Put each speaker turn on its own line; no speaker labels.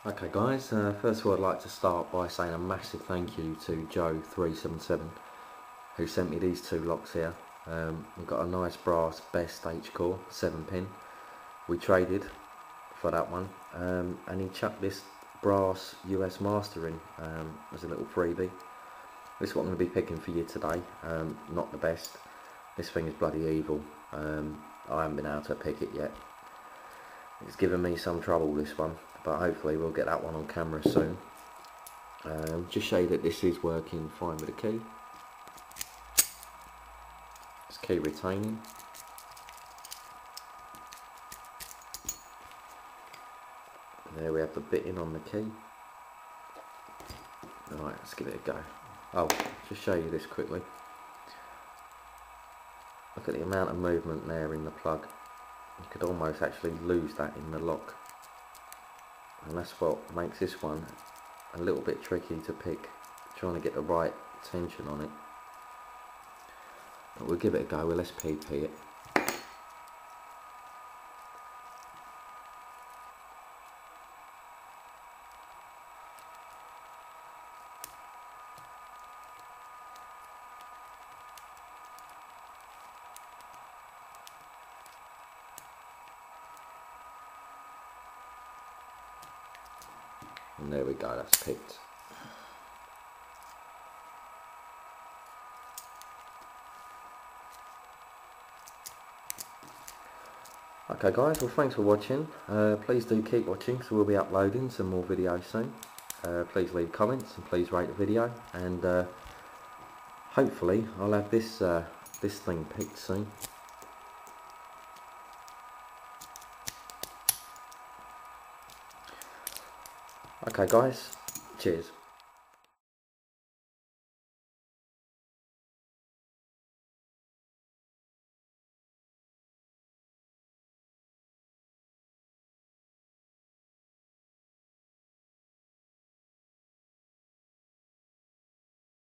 Okay guys, first of all I'd like to start by saying a massive thank you to JO377 who sent me these two locks here. We've got a nice brass best H-core 7-pin. We traded for that one, and he chucked this brass US master in as a little freebie. This is what I'm going to be picking for you today. Not the best. This thing is bloody evil. I haven't been able to pick it yet. It's given me some trouble, this one, but hopefully we'll get that one on camera soon. Just show you that this is working fine with the key. It's key retaining. And there we have the bitting on the key. Alright, let's give it a go. Oh, just show you this quickly. Look at the amount of movement there in the plug. You could almost actually lose that in the lock. And that's what makes this one a little bit tricky to pick, trying to get the right tension on it. But we'll give it a go, well, let's PP it. And there we go, that's picked. Okay guys, well thanks for watching. Please do keep watching, so we'll be uploading some more videos soon. Please leave comments and please rate the video, and hopefully I'll have this thing picked soon. Okay guys, cheers.